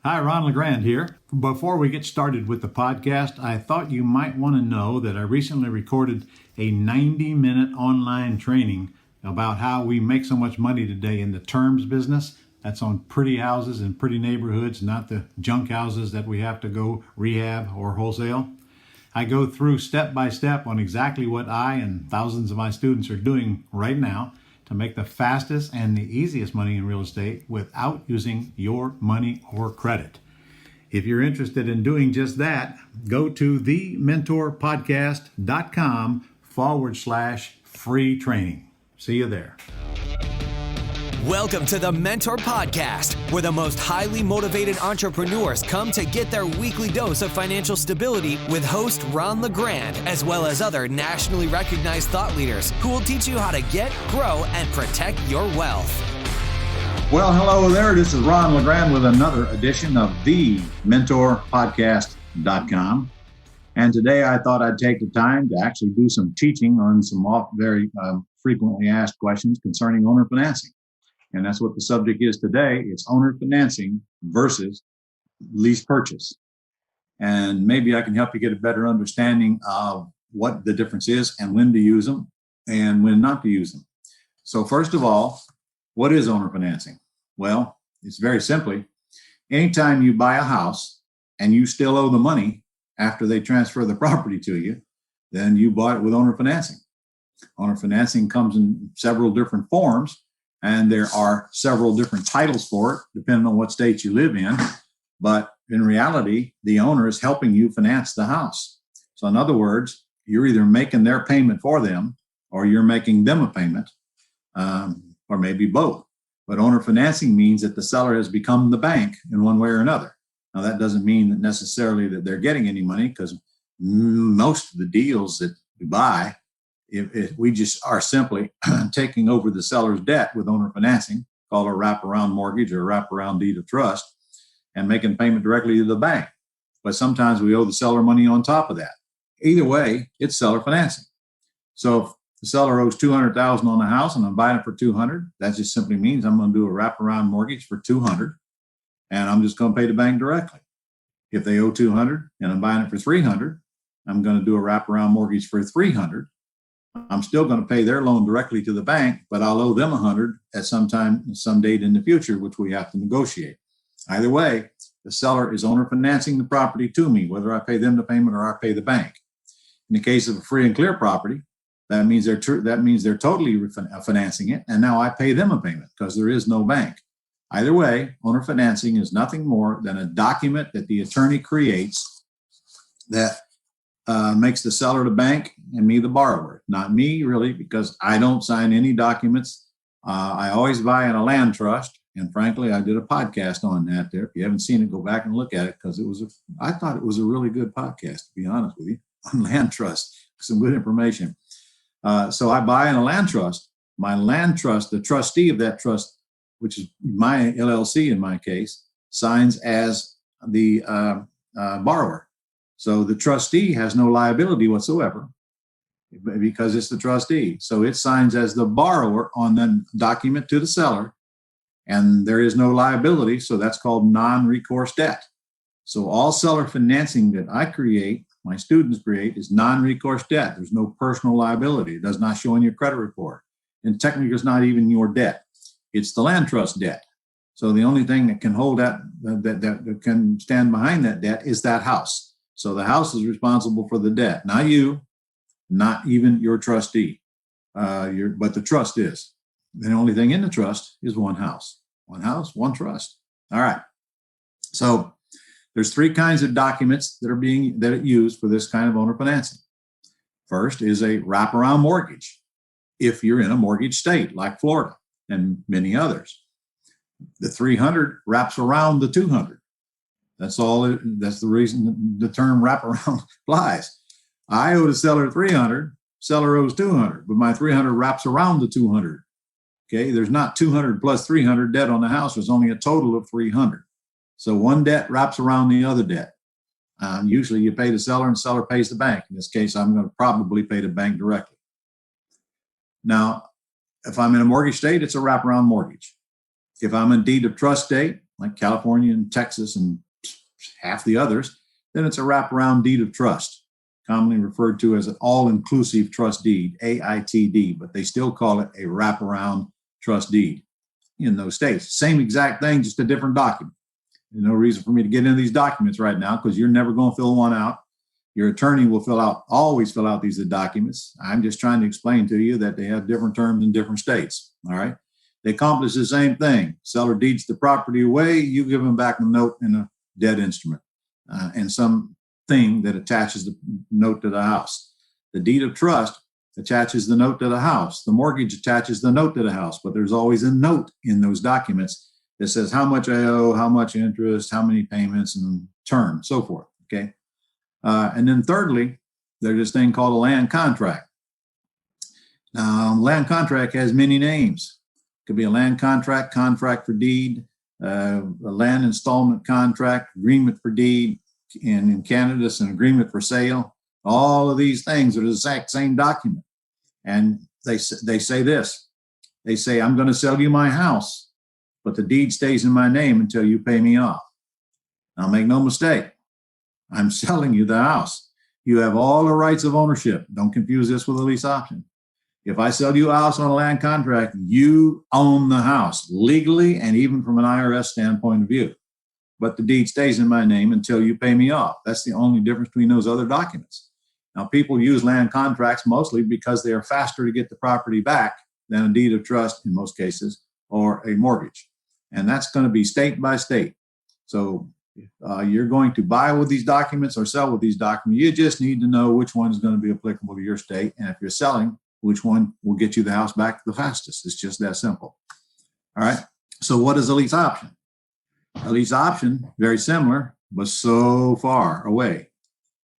Hi, Ron LeGrand here. Before we get started with the podcast, I thought you might want to know that I recently recorded a 90-minute online training about how we make so much money today in the terms business. That's on pretty houses in pretty neighborhoods, not the junk houses that we have to go rehab or wholesale. I go through step by step on exactly what I and thousands of my students are doing right now to make the fastest and the easiest money in real estate without using your money or credit. If you're interested in doing just that, go to thementorpodcast.com/free training. See you there. Welcome to the Mentor Podcast, where the most highly motivated entrepreneurs come to get their weekly dose of financial stability with host Ron LeGrand, as well as other nationally recognized thought leaders who will teach you how to get, grow, and protect your wealth. Well, hello there. This is Ron LeGrand with another edition of the mentorpodcast.com. And today I thought I'd take the time to actually do some teaching on some very frequently asked questions concerning owner financing. And that's what the subject is today. It's owner financing versus lease purchase. And maybe I can help you get a better understanding of what the difference is and when to use them and when not to use them. So first of all, what is owner financing? Well, it's very simply, anytime you buy a house and you still owe the money after they transfer the property to you, then you bought it with owner financing. Owner financing comes in several different forms. And there are several different titles for it, depending on what state you live in. But in reality, the owner is helping you finance the house. So in other words, you're either making their payment for them or you're making them a payment, or maybe both. But owner financing means that the seller has become the bank in one way or another. Now, that doesn't mean that necessarily that they're getting any money, because most of the deals that you buy, if we just are simply taking over the seller's debt with owner financing, called a wraparound mortgage or wraparound deed of trust, and making payment directly to the bank. But sometimes we owe the seller money on top of that. Either way, it's seller financing. So if the seller owes $200,000 on the house and I'm buying it for $200,000, that just simply means I'm going to do a wraparound mortgage for $200,000, and I'm just going to pay the bank directly. If they owe $200,000 and I'm buying it for $300,000, I'm going to do a wraparound mortgage for $300,000. I'm still going to pay their loan directly to the bank, but I'll owe them $100,000 at some date in the future, which we have to negotiate. Either way, the seller is owner financing the property to me, whether I pay them the payment or I pay the bank. In the case of a free and clear property, that means they're totally financing it, and now I pay them a payment because there is no bank. Either way, owner financing is nothing more than a document that the attorney creates that makes the seller the bank and me the borrower. Not me, really, because I don't sign any documents. I always buy in a land trust. And frankly, I did a podcast on that there. If you haven't seen it, go back and look at it, because I thought it was a really good podcast, to be honest with you, on land trust. Some good information. So I buy in a land trust. My land trust, the trustee of that trust, which is my LLC in my case, signs as the borrower. So the trustee has no liability whatsoever because it's the trustee. So it signs as the borrower on the document to the seller, and there is no liability. So that's called non-recourse debt. So all seller financing that I create, my students create, is non-recourse debt. There's no personal liability. It does not show in your credit report. And technically, it's not even your debt. It's the land trust debt. So the only thing that can hold that can stand behind that debt is that house. So the house is responsible for the debt, not you, not even your trustee, but the trust is. The only thing in the trust is one house, one trust. All right. So there's three kinds of documents that are used for this kind of owner financing. First is a wraparound mortgage, if you're in a mortgage state like Florida and many others. The 300 wraps around the 200. That's all. That's the reason the term wraparound applies. I owe the seller 300, seller owes 200, but my 300 wraps around the 200. Okay, there's not 200 plus 300 debt on the house. There's only a total of 300. So one debt wraps around the other debt. Usually you pay the seller and the seller pays the bank. In this case, I'm going to probably pay the bank directly. Now, if I'm in a mortgage state, it's a wraparound mortgage. If I'm in deed of trust state, like California and Texas and half the others, then it's a wraparound deed of trust, commonly referred to as an all-inclusive trust deed, AITD, but they still call it a wraparound trust deed in those states. Same exact thing, just a different document. There's no reason for me to get into these documents right now because you're never going to fill one out. Your attorney will always fill out these documents. I'm just trying to explain to you that they have different terms in different states. All right. They accomplish the same thing. Seller deeds the property away. You give them back a note in a debt instrument and something that attaches the note to the house. The deed of trust attaches the note to the house. The mortgage attaches the note to the house, but there's always a note in those documents that says how much I owe, how much interest, how many payments, and term, so forth. Okay. And then thirdly, there's this thing called a land contract. Now, land contract has many names. It could be a land contract, contract for deed, a land installment contract, agreement for deed, and in Canada, it's an agreement for sale. All of these things are the exact same document. And they say this. They say, I'm going to sell you my house, but the deed stays in my name until you pay me off. Now, make no mistake. I'm selling you the house. You have all the rights of ownership. Don't confuse this with a lease option. If I sell you a house on a land contract, you own the house legally and even from an IRS standpoint of view. But the deed stays in my name until you pay me off. That's the only difference between those other documents. Now, people use land contracts mostly because they are faster to get the property back than a deed of trust in most cases or a mortgage. And that's going to be state by state. So you're going to buy with these documents or sell with these documents. You just need to know which one is going to be applicable to your state. And if you're selling, which one will get you the house back the fastest. It's just that simple. All right. So what is a lease option? A lease option, very similar, but so far away.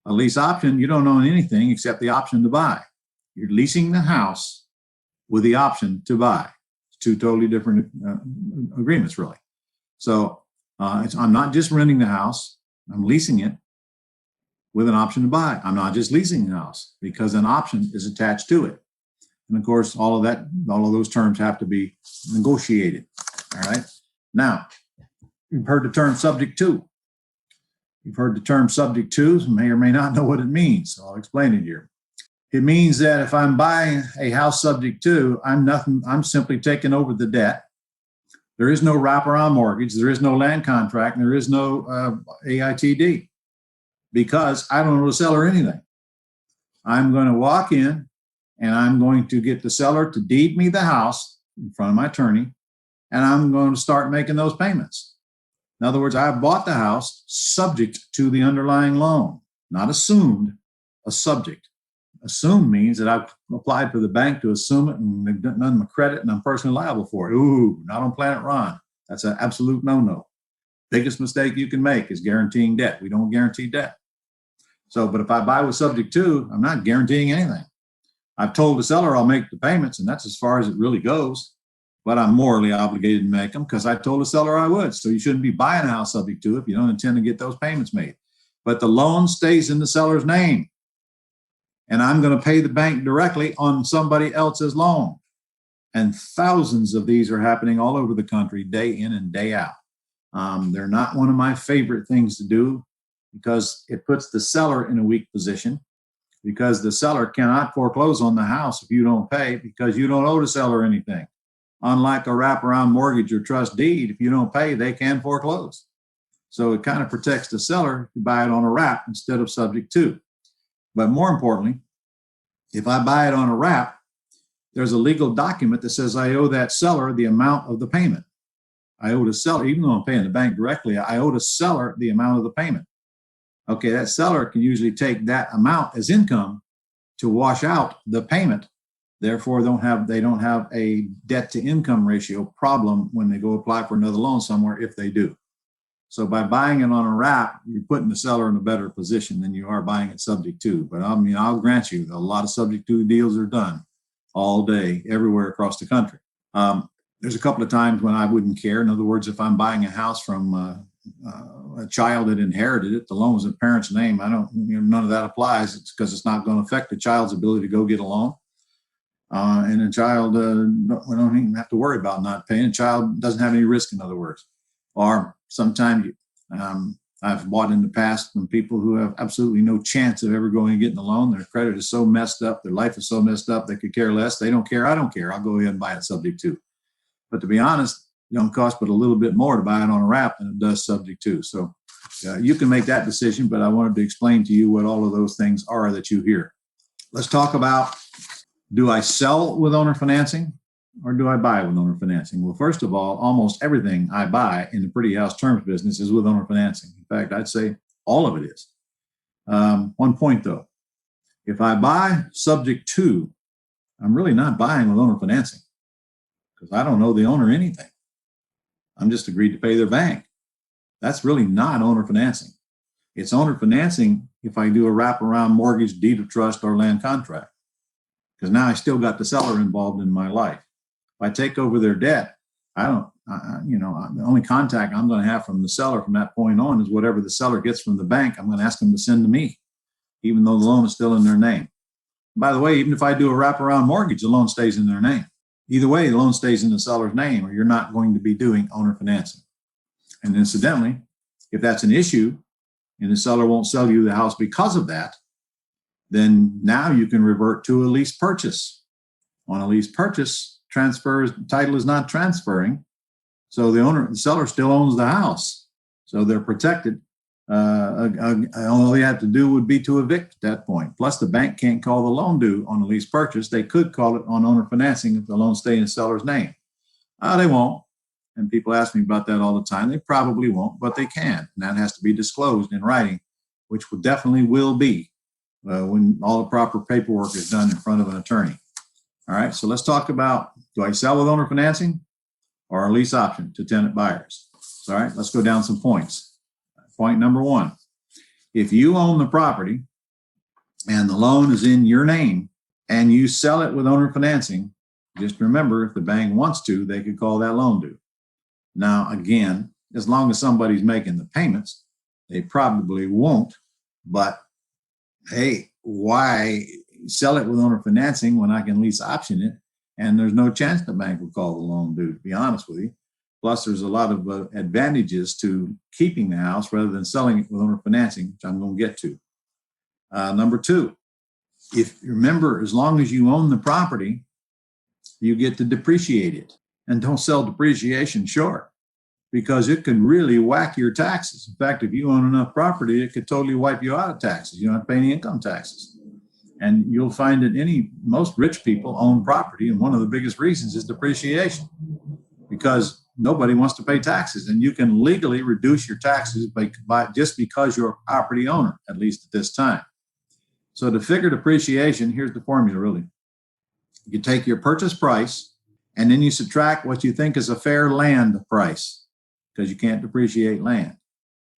A lease option, you don't own anything except the option to buy. You're leasing the house with the option to buy. It's two totally different agreements, really. So I'm not just renting the house, I'm leasing it with an option to buy. I'm not just leasing the house because an option is attached to it. And of course, all of those terms have to be negotiated. All right. Now, you've heard the term subject to. You've heard the term subject to, may or may not know what it means. So I'll explain it here. It means that if I'm buying a house subject to, I'm simply taking over the debt. There is no wraparound mortgage. There is no land contract. And there is no AITD because I don't owe the seller anything. I'm going to walk in and I'm going to get the seller to deed me the house in front of my attorney, and I'm going to start making those payments. In other words, I bought the house subject to the underlying loan, not assumed, a subject. Assumed means that I've applied for the bank to assume it and they've done my credit and I'm personally liable for it. Ooh, not on Planet Ron. That's an absolute no-no. Biggest mistake you can make is guaranteeing debt. We don't guarantee debt. So, but if I buy with subject to, I'm not guaranteeing anything. I've told the seller I'll make the payments and that's as far as it really goes, but I'm morally obligated to make them because I told the seller I would. So you shouldn't be buying a house subject to if you don't intend to get those payments made. But the loan stays in the seller's name. And I'm going to pay the bank directly on somebody else's loan. And thousands of these are happening all over the country, day in and day out. They're not one of my favorite things to do because it puts the seller in a weak position because the seller cannot foreclose on the house if you don't pay because you don't owe the seller anything. Unlike a wraparound mortgage or trust deed, if you don't pay, they can foreclose. So it kind of protects the seller to buy it on a wrap instead of subject to. But more importantly, if I buy it on a wrap, there's a legal document that says I owe that seller the amount of the payment. I owe the seller, even though I'm paying the bank directly, I owe the seller the amount of the payment. Okay, that seller can usually take that amount as income to wash out the payment. Therefore, they don't have a debt to income ratio problem when they go apply for another loan somewhere if they do. So by buying it on a wrap, you're putting the seller in a better position than you are buying it subject to. But I mean, I'll grant you a lot of subject to deals are done all day, everywhere across the country. There's a couple of times when I wouldn't care. In other words, if I'm buying a house from a child that inherited it, the loan was in the parent's name. None of that applies. It's because it's not going to affect the child's ability to go get a loan. And a child, we don't even have to worry about not paying. A child doesn't have any risk, in other words. Or sometimes I've bought in the past from people who have absolutely no chance of ever going and getting a loan. Their credit is so messed up. Their life is so messed up. They could care less. They don't care. I don't care. I'll go ahead and buy it subject to. But to be honest, it don't cost but a little bit more to buy it on a wrap than it does subject to. So you can make that decision, but I wanted to explain to you what all of those things are that you hear. Let's talk about, do I sell with owner financing or do I buy with owner financing? Well, first of all, almost everything I buy in the pretty house terms business is with owner financing. In fact, I'd say all of it is. One point though, if I buy subject to, I'm really not buying with owner financing because I don't owe the owner anything. I'm just agreed to pay their bank. That's really not owner financing. It's owner financing if I do a wraparound mortgage, deed of trust, or land contract, because now I still got the seller involved in my life. If I take over their debt, the only contact I'm going to have from the seller from that point on is whatever the seller gets from the bank, I'm going to ask them to send to me, even though the loan is still in their name. By the way, even if I do a wraparound mortgage, the loan stays in their name. Either way, the loan stays in the seller's name, or you're not going to be doing owner financing. And incidentally, if that's an issue and the seller won't sell you the house because of that, then now you can revert to a lease purchase. On a lease purchase, title is not transferring. So the seller still owns the house. So they're protected. All they have to do would be to evict at that point. Plus, the bank can't call the loan due on a lease purchase. They could call it on owner financing if the loan stays in the seller's name. They won't. And people ask me about that all the time. They probably won't, but they can. And that has to be disclosed in writing, which definitely will be when all the proper paperwork is done in front of an attorney. All right, so let's talk about, do I sell with owner financing or a lease option to tenant buyers? All right, let's go down some points. Point number one, if you own the property and the loan is in your name and you sell it with owner financing, just remember, if the bank wants to, they could call that loan due. Now, again, as long as somebody's making the payments, they probably won't. But hey, why sell it with owner financing when I can lease option it? And there's no chance the bank will call the loan due, to be honest with you. Plus, there's a lot of advantages to keeping the house rather than selling it with owner financing, which I'm going to get to. Number two, if you remember, as long as you own the property, you get to depreciate it. And don't sell depreciation short, because it can really whack your taxes. In fact, if you own enough property, it could totally wipe you out of taxes. You don't have to pay any income taxes. And you'll find that most rich people own property, and one of the biggest reasons is depreciation, because nobody wants to pay taxes, and you can legally reduce your taxes by just because you're a property owner, at least at this time. So to figure depreciation, here's the formula really. You take your purchase price and then you subtract what you think is a fair land price, because you can't depreciate land.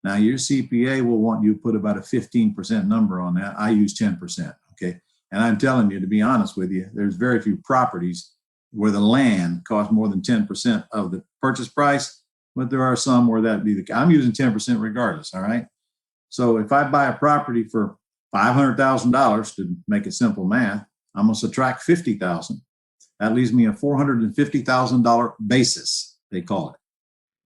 Now your CPA will want you to put about a 15% number on that. I use 10%, okay? And I'm telling you, to be honest with you, there's very few properties where the land costs more than 10% of the purchase price, but there are some where that'd be the case. I'm using 10% regardless, all right? So if I buy a property for $500,000, to make it simple math, I'm gonna subtract $50,000. That leaves me a $450,000 basis, they call it.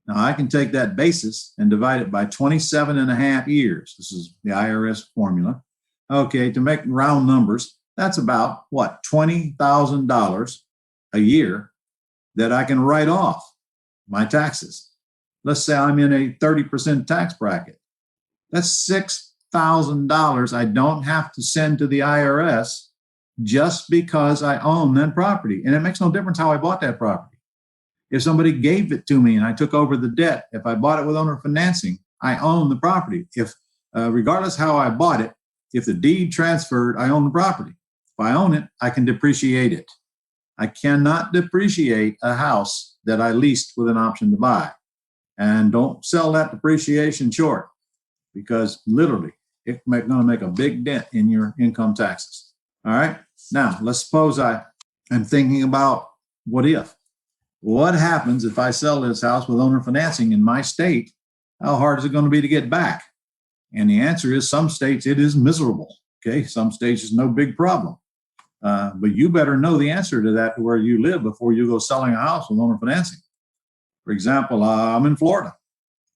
Now I can take that basis and divide it by 27 and a half years. This is the IRS formula. Okay, to make round numbers, that's about what, $20,000 a year that I can write off my taxes. Let's say I'm in a 30% tax bracket. That's $6,000 I don't have to send to the IRS just because I own that property. And it makes no difference how I bought that property. If somebody gave it to me and I took over the debt, if I bought it with owner financing, I own the property. If regardless how I bought it, if the deed transferred, I own the property. If I own it, I can depreciate it. I cannot depreciate a house that I leased with an option to buy. And don't sell that depreciation short, because literally it's going to make a big dent in your income taxes. All right. Now, let's suppose I am thinking about what if. What happens if I sell this house with owner financing in my state? How hard is it going to be to get back? And the answer is, some states it is miserable. Okay. Some states is no big problem. But you better know the answer to that where you live before you go selling a house with owner financing. For example, I'm in Florida.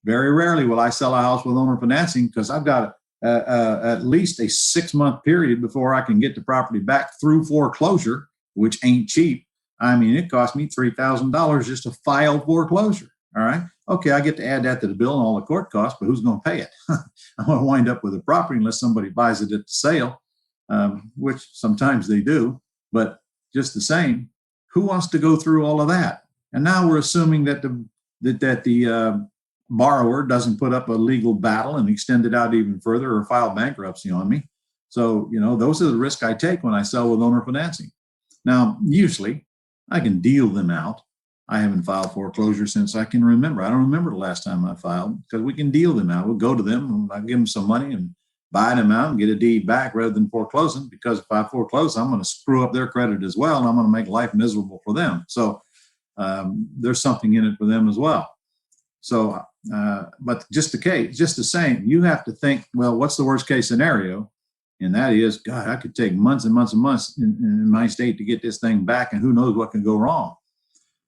Very rarely will I sell a house with owner financing because I've got at least a 6-month period before I can get the property back through foreclosure, which ain't cheap. I mean, it cost me $3,000 just to file foreclosure. All right. Okay, I get to add that to the bill and all the court costs, but who's going to pay it? I'm going to wind up with a property unless somebody buys it at the sale, which sometimes they do. But just the same, who wants to go through all of that? And now we're assuming that the borrower doesn't put up a legal battle and extend it out even further or file bankruptcy on me. So, those are the risks I take when I sell with owner financing. Now, usually I can deal them out. I haven't filed foreclosure since I can remember. I don't remember the last time I filed because we can deal them out. We'll go to them and I give them some money and buy them out and get a deed back rather than foreclosing, because if I foreclose, I'm going to screw up their credit as well and I'm going to make life miserable for them. So there's something in it for them as well. So, but just the same, you have to think, well, what's the worst case scenario? And that is, God, I could take months and months and months in my state to get this thing back, and who knows what can go wrong.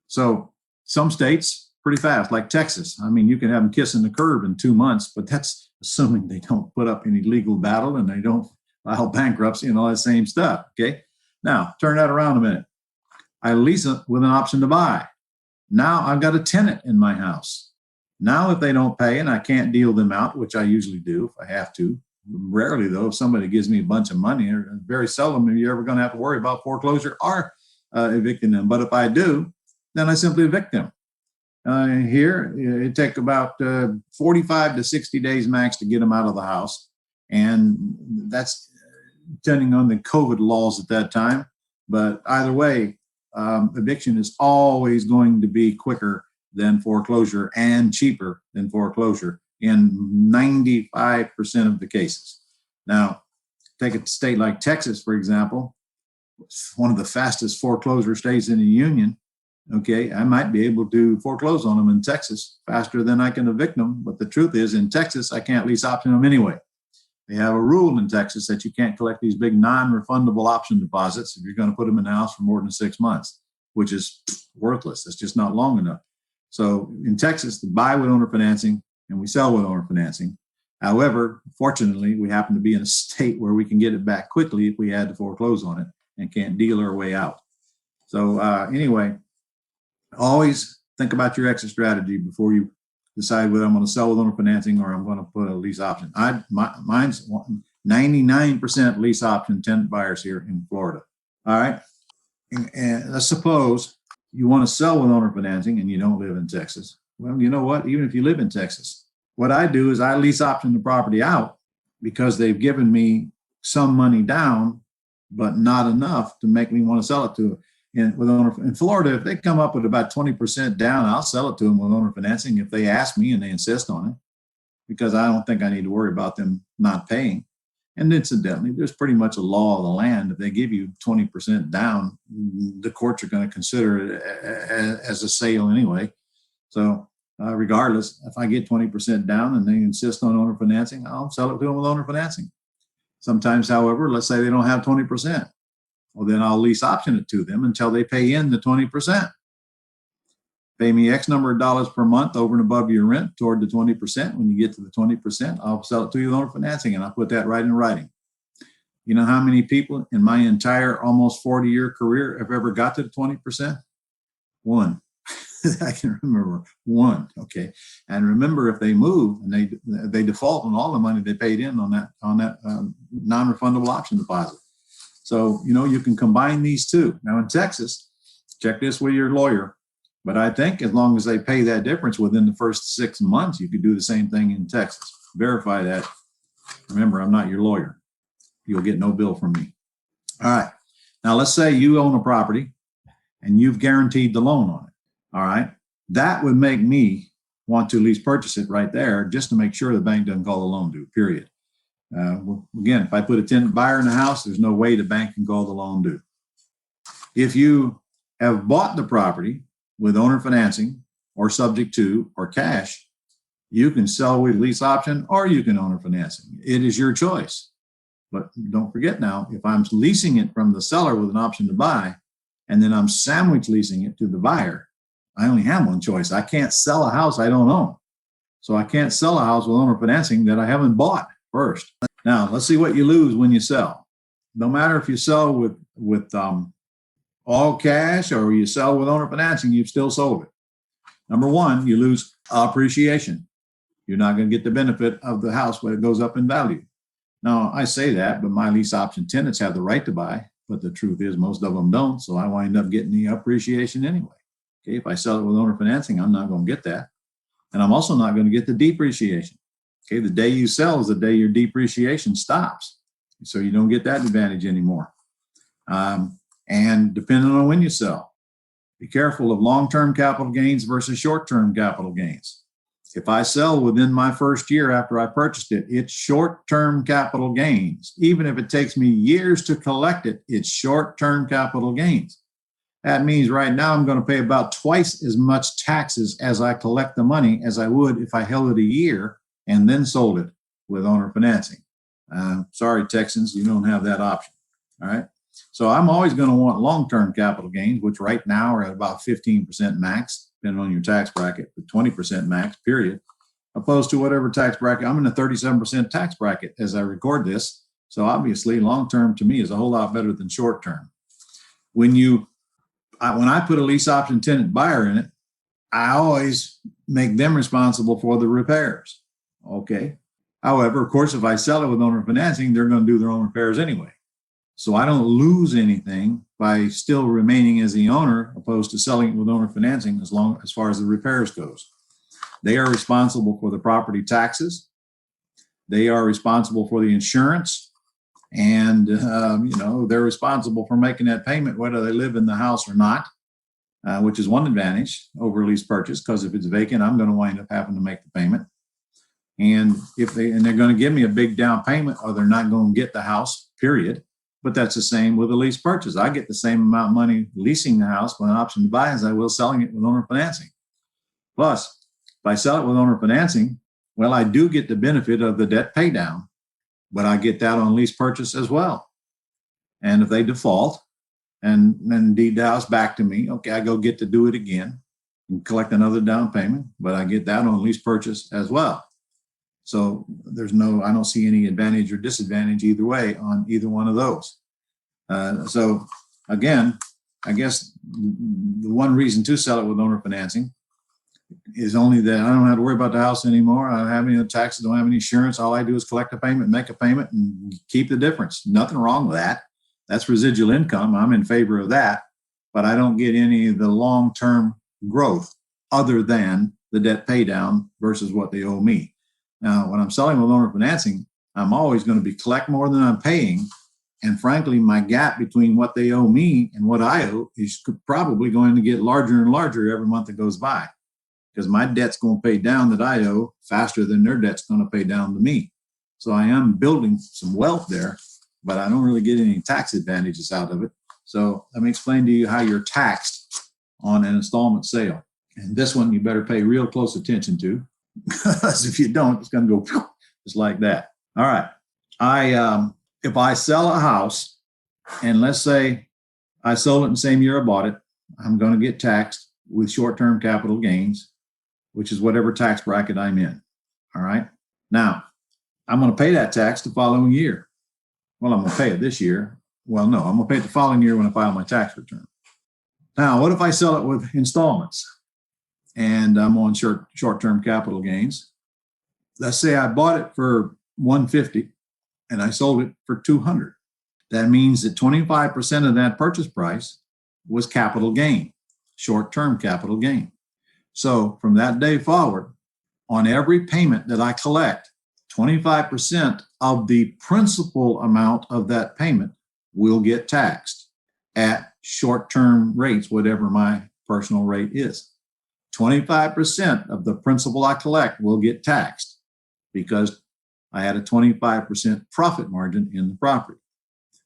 So some states pretty fast, like Texas. I mean, you can have them kissing the curb in 2 months, but that's assuming they don't put up any legal battle and they don't file bankruptcy and all that same stuff. Okay. Now turn that around a minute. I lease it with an option to buy. Now I've got a tenant in my house. Now, if they don't pay and I can't deal them out, which I usually do if I have to, rarely though, if somebody gives me a bunch of money, or very seldom are you ever going to have to worry about foreclosure or evicting them. But if I do, then I simply evict them. Here, it takes about 45 to 60 days max to get them out of the house. And that's depending on the COVID laws at that time. But either way, eviction is always going to be quicker than foreclosure and cheaper than foreclosure in 95% of the cases. Now, take a state like Texas, for example. It's one of the fastest foreclosure states in the union. Okay, I might be able to foreclose on them in Texas faster than I can evict them. But the truth is, in Texas, I can't lease option them anyway. They have a rule in Texas that you can't collect these big non-refundable option deposits if you're going to put them in the house for more than 6 months, which is worthless. It's just not long enough. So in Texas, we buy with owner financing and we sell with owner financing. However, fortunately, we happen to be in a state where we can get it back quickly if we had to foreclose on it and can't deal our way out. So anyway, always think about your exit strategy before you decide whether I'm going to sell with owner financing or I'm going to put a lease option. Mine's 99% lease option tenant buyers here in Florida. All right. And let's suppose you want to sell with owner financing and you don't live in Texas. Well, you know what? Even if you live in Texas, what I do is I lease option the property out because they've given me some money down, but not enough to make me want to sell it to them. In Florida, if they come up with about 20% down, I'll sell it to them with owner financing if they ask me and they insist on it, because I don't think I need to worry about them not paying. And incidentally, there's pretty much a law of the land. If they give you 20% down, the courts are going to consider it as a sale anyway. So regardless, if I get 20% down and they insist on owner financing, I'll sell it to them with owner financing. Sometimes, however, let's say they don't have 20%. Well, then I'll lease option it to them until they pay in the 20%. Pay me X number of dollars per month over and above your rent toward the 20%. When you get to the 20%, I'll sell it to you with owner financing, and I'll put that right in writing. You know how many people in my entire almost 40-year career have ever got to the 20%? One. I can remember one. Okay. And remember, if they move and they default on all the money they paid in on that non-refundable option deposit. So, you can combine these two. Now in Texas, check this with your lawyer. But I think as long as they pay that difference within the first 6 months, you could do the same thing in Texas. Verify that. Remember, I'm not your lawyer. You'll get no bill from me. All right. Now let's say you own a property and you've guaranteed the loan on it. All right. That would make me want to at least purchase it right there just to make sure the bank doesn't call the loan due, period. Again, if I put a tenant buyer in the house, there's no way the bank can call the loan due. If you have bought the property with owner financing or subject to or cash, you can sell with lease option or you can owner financing. It is your choice. But don't forget now, if I'm leasing it from the seller with an option to buy, and then I'm sandwich leasing it to the buyer, I only have one choice. I can't sell a house I don't own. So I can't sell a house with owner financing that I haven't bought first. Now, let's see what you lose when you sell. No matter if you sell with all cash or you sell with owner financing, you've still sold it. Number one, you lose appreciation. You're not going to get the benefit of the house when it goes up in value. Now, I say that, but my lease option tenants have the right to buy, but the truth is most of them don't, so I wind up getting the appreciation anyway. Okay, if I sell it with owner financing, I'm not going to get that. And I'm also not going to get the depreciation. Okay, the day you sell is the day your depreciation stops. So you don't get that advantage anymore. And depending on when you sell, be careful of long-term capital gains versus short-term capital gains. If I sell within my first year after I purchased it, it's short-term capital gains. Even if it takes me years to collect it, it's short-term capital gains. That means right now I'm going to pay about twice as much taxes as I collect the money as I would if I held it a year and then sold it with owner financing. Sorry, Texans, you don't have that option. All right. So I'm always going to want long-term capital gains, which right now are at about 15% max, depending on your tax bracket, but 20% max, period, opposed to whatever tax bracket. I'm in a 37% tax bracket as I record this. So obviously, long-term to me is a whole lot better than short-term. When I put a lease option tenant buyer in it, I always make them responsible for the repairs. Okay. However, of course, if I sell it with owner financing, they're going to do their own repairs anyway. So I don't lose anything by still remaining as the owner, opposed to selling it with owner financing as far as the repairs goes. They are responsible for the property taxes. They are responsible for the insurance. And, they're responsible for making that payment, whether they live in the house or not, which is one advantage over lease purchase, because if it's vacant, I'm going to wind up having to make the payment. And they're going to give me a big down payment, or they're not going to get the house, period. But that's the same with a lease purchase. I get the same amount of money leasing the house with an option to buy as I will selling it with owner financing. Plus, if I sell it with owner financing, well, I do get the benefit of the debt pay down, but I get that on lease purchase as well. And if they default and then deed the house back to me, okay, I go get to do it again and collect another down payment, but I get that on lease purchase as well. So I don't see any advantage or disadvantage either way on either one of those. So again, I guess the one reason to sell it with owner financing is only that I don't have to worry about the house anymore. I don't have any taxes, don't have any insurance. All I do is collect a payment, make a payment, and keep the difference. Nothing wrong with that. That's residual income. I'm in favor of that, but I don't get any of the long-term growth other than the debt pay down versus what they owe me. Now, when I'm selling with owner financing, I'm always going to be collect more than I'm paying. And frankly, my gap between what they owe me and what I owe is probably going to get larger and larger every month that goes by, because my debt's going to pay down that I owe faster than their debt's going to pay down to me. So I am building some wealth there, but I don't really get any tax advantages out of it. So let me explain to you how you're taxed on an installment sale. And this one you better pay real close attention to, because if you don't, it's going to go just like that. All right. If I sell a house, and let's say I sold it in the same year I bought it, I'm going to get taxed with short-term capital gains, which is whatever tax bracket I'm in. All right. Now, I'm going to pay that tax the following year. Well, I'm going to pay it this year. Well, no, I'm going to pay it the following year when I file my tax return. Now, what if I sell it with installments and I'm on short-term capital gains? Let's say I bought it for $150 and I sold it for $200. That means that 25% of that purchase price was capital gain, short-term capital gain. So from that day forward, on every payment that I collect, 25% of the principal amount of that payment will get taxed at short-term rates, whatever my personal rate is. 25% of the principal I collect will get taxed because I had a 25% profit margin in the property.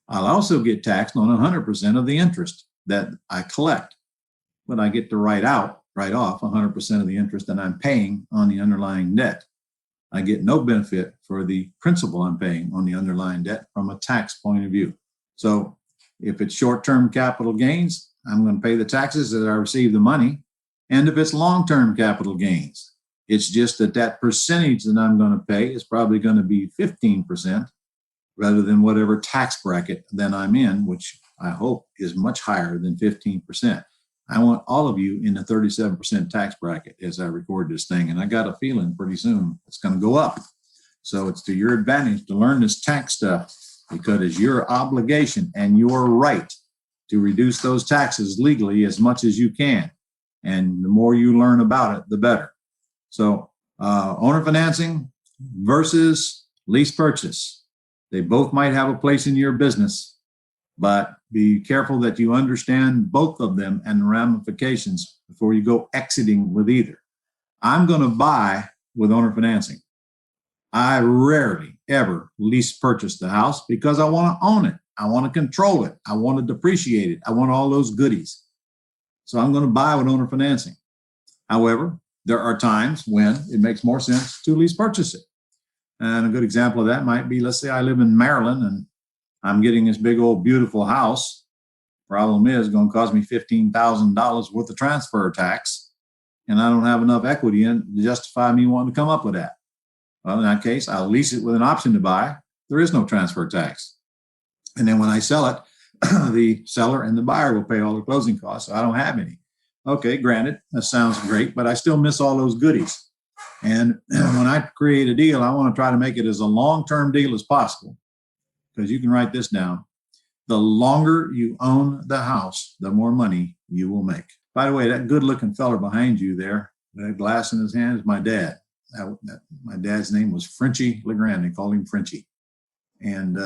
I'll also get taxed on 100% of the interest that I collect, but I get to write off 100% of the interest that I'm paying on the underlying debt. I get no benefit for the principal I'm paying on the underlying debt from a tax point of view. So if it's short-term capital gains, I'm going to pay the taxes as I receive the money. And if it's long-term capital gains, It's just that percentage that I'm going to pay is probably going to be 15% rather than whatever tax bracket that I'm in, which I hope is much higher than 15%. I want all of you in the 37% tax bracket as I record this thing. And I got a feeling pretty soon it's going to go up. So it's to your advantage to learn this tax stuff, because it's your obligation and your right to reduce those taxes legally as much as you can. And the more you learn about it, the better. So owner financing versus lease purchase. They both might have a place in your business, but be careful that you understand both of them and the ramifications before you go exiting with either. I'm going to buy with owner financing. I rarely ever lease purchase the house because I want to own it. I want to control it. I want to depreciate it. I want all those goodies. So I'm going to buy with owner financing. However, there are times when it makes more sense to lease purchase it. And a good example of that might be, let's say I live in Maryland and I'm getting this big old beautiful house. Problem is, it's going to cost me $15,000 worth of transfer tax, and I don't have enough equity in it to justify me wanting to come up with that. Well, in that case, I'll lease it with an option to buy. There is no transfer tax. And then when I sell it, the seller and the buyer will pay all the closing costs, so I don't have any. Okay, granted, that sounds great, but I still miss all those goodies. And when I create a deal, I want to try to make it as a long-term deal as possible, because you can write this down. The longer you own the house, the more money you will make. By the way, that good-looking feller behind you there, that glass in his hand, is my dad. My dad's name was Frenchie LeGrand. They called him Frenchie. And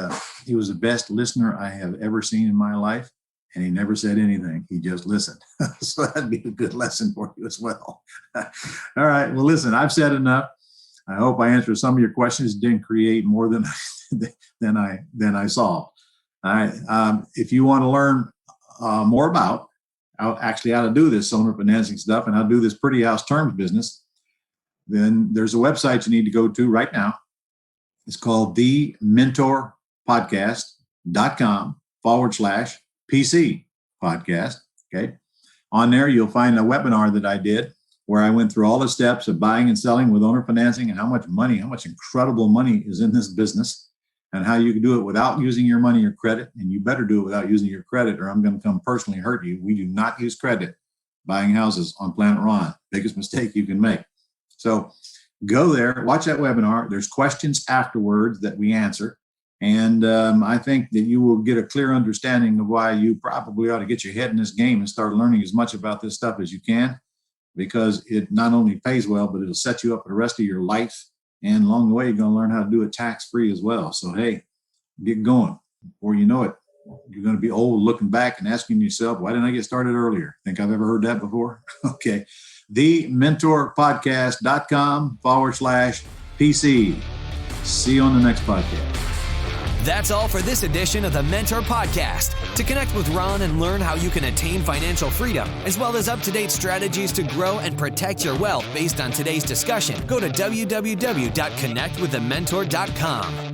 he was the best listener I have ever seen in my life. And he never said anything. He just listened. So that'd be a good lesson for you as well. All right. Well, listen, I've said enough. I hope I answered some of your questions. Didn't create more than I solved. All right. If you want to learn more about how to do this owner financing stuff and how to do this pretty house terms business, then there's a website you need to go to right now. It's called thementorpodcast.com/PC podcast. Okay. On there, you'll find a webinar that I did where I went through all the steps of buying and selling with owner financing and how much incredible money is in this business and how you can do it without using your money or credit. And you better do it without using your credit, or I'm going to come personally hurt you. We do not use credit buying houses on Planet Ron. Biggest mistake you can make. So go there, watch that webinar. There's questions afterwards that we answer. And I think that you will get a clear understanding of why you probably ought to get your head in this game and start learning as much about this stuff as you can, because it not only pays well, but it'll set you up for the rest of your life. And along the way, you're going to learn how to do it tax-free as well. So, hey, get going. Before you know it, you're going to be old looking back and asking yourself, why didn't I get started earlier? Think I've ever heard that before? Okay. thementorpodcast.com/PC. See you on the next podcast. That's all for this edition of the Mentor Podcast. To connect with Ron and learn how you can attain financial freedom, as well as up-to-date strategies to grow and protect your wealth based on today's discussion, go to www.connectwiththementor.com.